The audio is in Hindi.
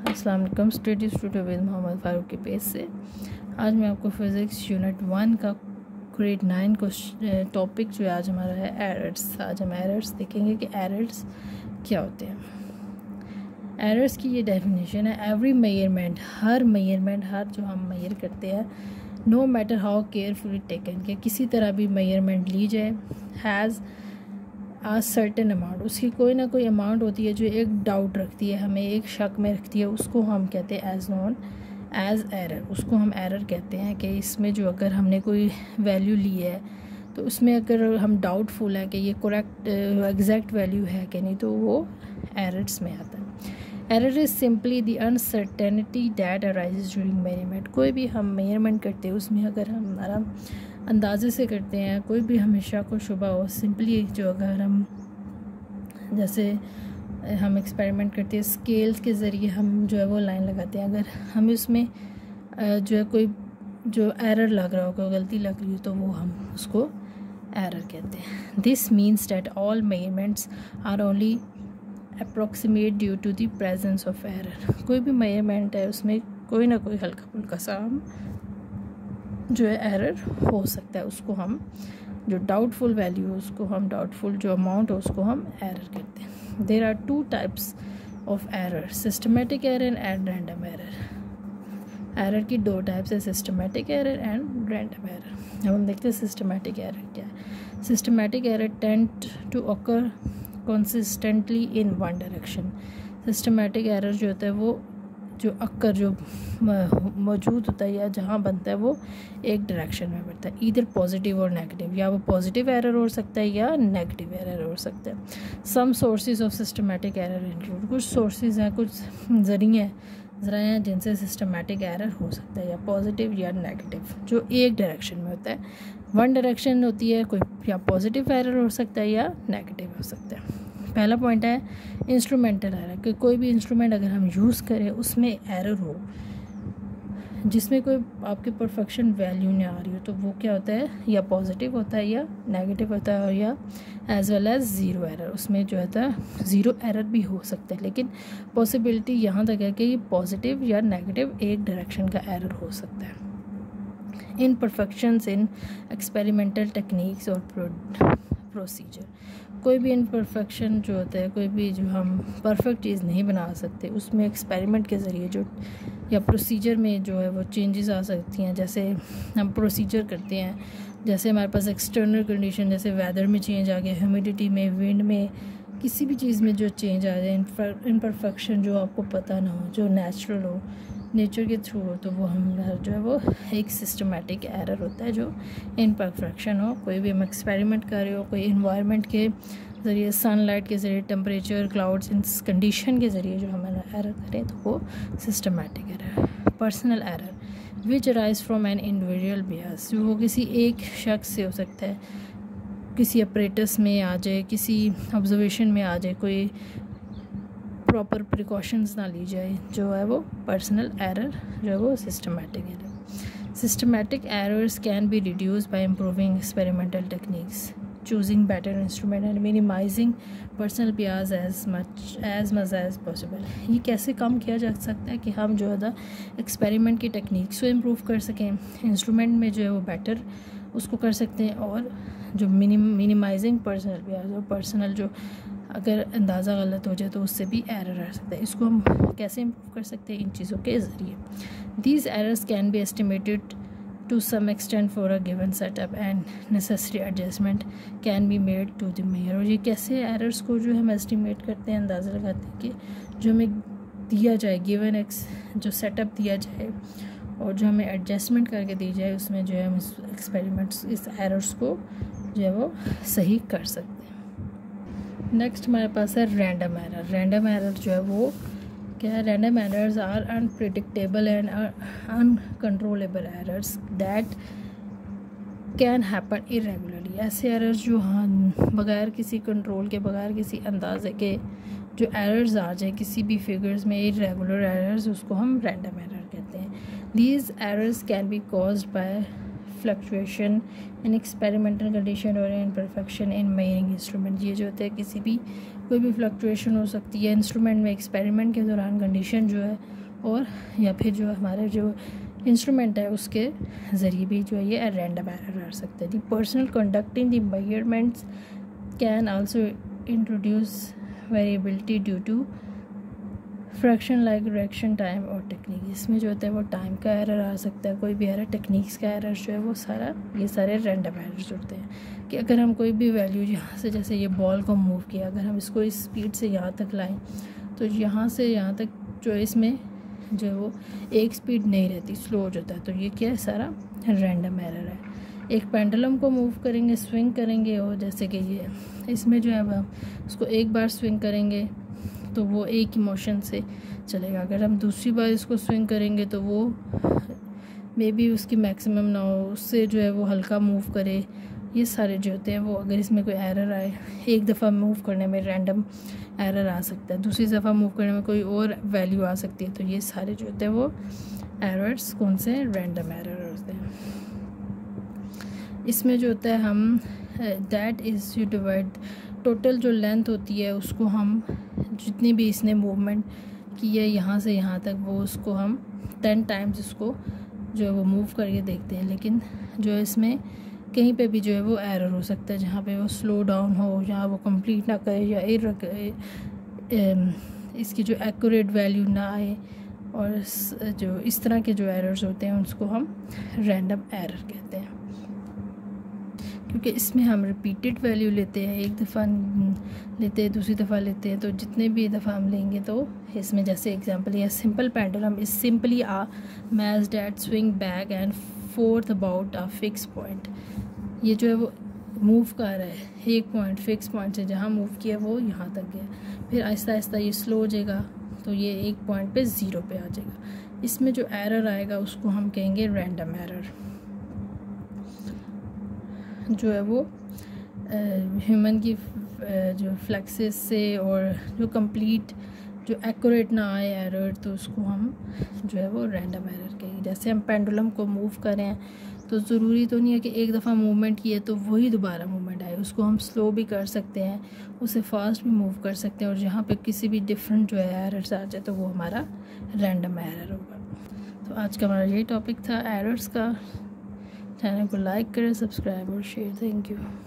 अस्सलाम वालेकुम स्टूडियो विद मोहम्मद फ़ारूक के पेज से। आज मैं आपको फ़िज़िक्स यूनिट 1 का ग्रेड 9 को टॉपिक जो आज हमारा है एरर्स। आज हम एरर्स देखेंगे कि एरर्स क्या होते हैं। एरर्स की ये डेफिनेशन है, एवरी मेजरमेंट, हर जो हम मेजर करते हैं, no matter how carefully taken, कि किसी तरह भी मेजरमेंट ली जाए, हैज़ आ सर्टेन अमाउंट, उसकी कोई ना कोई अमाउंट होती है जो एक डाउट रखती है, हमें एक शक में रखती है, उसको हम कहते हैं एज नोन एज एरर। उसको हम एरर कहते हैं कि इसमें जो अगर हमने कोई वैल्यू ली है तो उसमें अगर हम डाउटफुल है कि ये करेक्ट एग्जैक्ट वैल्यू है कि नहीं, तो वो एरर्स में आता है। Error is simply the uncertainty that arises during measurement. कोई भी हम मेजरमेंट करते हैं उसमें अगर हमारा अंदाजे से करते हैं, कोई भी हमेशा को शुबा हो, सिंपली जो अगर हम जैसे हम एक्सपेरिमेंट करते हैं स्केल्स के ज़रिए हम जो है वो लाइन लगाते हैं, अगर हमें उसमें जो है कोई जो एरर लग रहा हो, कोई गलती लग रही हो, तो वो हम उसको एरर कहते हैं। This means that all measurements are only approximate due to the presence of error. कोई भी मेजरमेंट है उसमें कोई ना कोई हल्का फुल्का सा हम जो है एरर हो सकता है, उसको हम जो डाउटफुल वैल्यू है उसको हम डाउटफुल जो अमाउंट है उसको हम एरर कहते हैं। There are two types of error, systematic error and random error. Error की दो टाइप्स है, systematic error and random error. अब हम देखते हैं सिस्टमेटिक एरर क्या है। Systematic error tend to occur consistently in one direction. Systematic error जो होता है वो जो अक्कर जो मौजूद होता है या जहाँ बनता है वो एक डायरेक्शन में बढ़ता है, इधर पॉजिटिव और नेगेटिव, या वो पॉजिटिव एरर हो सकता है या नेगेटिव एरर हो सकता है। Some sources of systematic error include, कुछ सोर्सेज हैं, कुछ ज़रिए हैं जिनसे सिस्टमेटिक एरर हो सकता है या पॉजिटिव या नेगेटिव, जो एक डायरेक्शन में होता है। वन डायरेक्शन होती है कोई, या पॉजिटिव एरर हो सकता है या नेगेटिव हो सकता है। पहला पॉइंट है इंस्ट्रूमेंटल एरर, कि कोई भी इंस्ट्रूमेंट अगर हम यूज़ करें उसमें एरर हो जिसमें कोई आपकी परफेक्शन वैल्यू नहीं आ रही हो, तो वो क्या होता है, या पॉजिटिव होता है या नेगेटिव होता है, या as well as zero error. उसमें जो है ज़ीरो एरर भी हो सकता है, लेकिन पॉसिबिलिटी यहाँ तक है कि ये पॉजिटिव या नेगेटिव एक डायरेक्शन का एरर हो सकता है। इनपरफेक्शंस इन एक्सपेरिमेंटल टेक्निक्स और प्रोसीजर, कोई भी इनपरफेक्शन जो होता है, कोई भी जो हम परफेक्ट चीज़ नहीं बना सकते, उसमें एक्सपेरिमेंट के ज़रिए जो या प्रोसीजर में जो है वो चेंजेस आ सकती हैं। जैसे हम प्रोसीजर करते हैं, जैसे हमारे पास एक्सटर्नल कंडीशन, जैसे वेदर में चेंज आ गया, ह्यूमिडिटी में, विंड में, किसी भी चीज़ में जो चेंज आ जाए, इनपरफेक्शन जो आपको पता ना हो, जो नेचुरल हो, नेचर के थ्रू हो, तो वो हम जो है वो एक सिस्टमेटिक एरर होता है जो इनपरफेक्शन हो। कोई भी हम एक्सपेरिमेंट कर रहे हो, कोई इन्वायरमेंट के ज़रिए, सनलाइट के ज़रिए, टेम्परेचर, क्लाउड्स, इन कंडीशन के ज़रिए जो हमें एरर करें, तो वो systematic error. Personal error which arise from an individual Beas, वो किसी एक शख्स से हो सकता है, किसी अपरेटस में आ जाए, किसी ऑब्जर्वेशन में आ जाए, कोई प्रॉपर प्रिकॉशंस ना ली जाए, जो है वो पर्सनल एरर जो है वो systematic error. Systematic errors can be reduce by improving experimental techniques, choosing better instrument and minimizing personal bias as much as possible. ये कैसे कम किया जा सकता है कि हम जो है एक्सपेरिमेंट की टेक्निक्स को इम्प्रूव कर सकें, इंस्ट्रूमेंट में जो है वो बेटर उसको कर सकते हैं, और जो मिनिमाइजिंग पर्सनल बियास, और पर्सनल जो अगर अंदाज़ा गलत हो जाए तो उससे भी एरर आ सकता है, इसको हम कैसे इम्प्रूव कर सकते हैं, इन चीज़ों के ज़रिए। These errors can be estimated to some extent for a given setup and necessary adjustment can be made to the measure. और ये कैसे एरर्स को जो हम एस्टिमेट करते हैं, अंदाज़ा लगाते हैं कि जो हमें दिया जाए, गिवन जो सेटअप दिया जाए और जो हमें एडजस्टमेंट करके दी जाए, उसमें जो है हम इस एक्सपेरिमेंट्स, इस एरर्स को जो है वो सही कर सकते हैं। नेक्स्ट हमारे पास है रैंडम एरर। रैंडम एरर जो है वो क्या है, random errors are unpredictable and uncontrollable errors that can happen irregularly. ऐसे एरर्स जो बगैर किसी कंट्रोल के, बगैर किसी अंदाजे के जो एरर्स आ जाए किसी भी फिगर्स में, इरेगुलर एरर्स, उसको हम रैंडम एरर कहते हैं। These errors can B caused by fluctuation in experimental condition और इनपरफेक्शन इन मेजरिंग इंस्ट्रूमेंट। ये जो होता है किसी भी कोई भी फ्लक्चुएशन हो सकती है इंस्ट्रूमेंट में एक्सपेरिमेंट के दौरान कंडीशन जो है, और या फिर जो हमारे जो इंस्ट्रूमेंट है उसके ज़रिए भी जो है ये रैंडम एरर आ सकता है। The personnel conducting the measurements can also introduce variability due to fraction like reaction time or technique. इसमें जो होता है वो टाइम का एरर आ सकता है, कोई भी एरर, टेक्निक्स का एरर जो है वो सारा, ये सारे रैंडम एरर्स होते हैं। कि अगर हम कोई भी वैल्यू यहाँ से, जैसे ये बॉल को मूव किया, अगर हम इसको इस स्पीड से यहाँ तक लाएं तो यहाँ से यहाँ तक जो इसमें जो है वो एक स्पीड नहीं रहती, स्लो हो जाता है। तो ये क्या है, सारा रैंडम एरर है। एक पेंडुलम को मूव करेंगे, स्विंग करेंगे, और जैसे कि ये इसमें जो है हम उसको एक बार स्विंग करेंगे तो वो एक ही मोशन से चलेगा। अगर हम दूसरी बार इसको स्विंग करेंगे तो वो मे बी उसकी मैक्सिमम ना हो, उससे जो है वो हल्का मूव करे। ये सारे जो होते हैं वो, अगर इसमें कोई एरर आए, एक दफ़ा मूव करने में रैंडम एरर आ सकता है, दूसरी दफ़ा मूव करने में कोई और वैल्यू आ सकती है। तो ये सारे जो होते हैं वो एरर्स कौन से, रैंडम एरर होते हैं। इसमें जो होता है हम that is you divide, total जो लेंथ होती है उसको हम, जितनी भी इसने मूवमेंट की है यहाँ से यहाँ तक, वो उसको हम 10 टाइम्स उसको जो है वो मूव करके देखते हैं। लेकिन जो है इसमें कहीं पे भी जो है वो एरर हो सकता है, जहाँ पे वो स्लो डाउन हो, जहाँ वो कंप्लीट ना करे, या इसकी जो एक्यूरेट वैल्यू ना आए, और जो इस तरह के जो एरर्स होते हैं उसको हम रैंडम एरर कहते हैं। क्योंकि इसमें हम रिपीटेड वैल्यू लेते हैं, एक दफ़ा लेते हैं, दूसरी दफ़ा लेते हैं, तो जितने भी दफ़ा हम लेंगे तो इसमें, जैसे एग्जांपल ये simple pendulum is simply a match that swing back and forth about a fix point. ये जो है वो मूव कर रहा है एक पॉइंट, फिक्स पॉइंट से जहाँ मूव किया वो यहाँ तक गया, फिर आहिस्ता आहिस्ता ये स्लो हो जाएगा, तो ये एक पॉइंट पे 0 पे आ जाएगा। इसमें जो एरर आएगा उसको हम कहेंगे रैंडम एरर। जो है वो ह्यूमन की जो फ्लेक्सिस से, और जो कंप्लीट जो एक्यूरेट ना आए एरर, तो उसको हम जो है वो रैंडम एरर कहेंगे। जैसे हम पेंडुलम को मूव करें तो ज़रूरी तो नहीं है कि एक दफ़ा मूवमेंट किए तो वही दोबारा मूवमेंट आए, उसको हम स्लो भी कर सकते हैं, उसे फास्ट भी मूव कर सकते हैं, और जहाँ पे किसी भी डिफरेंट जो है एरर्स आ जाए तो वो हमारा रैंडम एरर होगा। तो आज का हमारा यही टॉपिक था एरर्स का। चैनल को लाइक करें, सब्सक्राइब और शेयर। Thank you.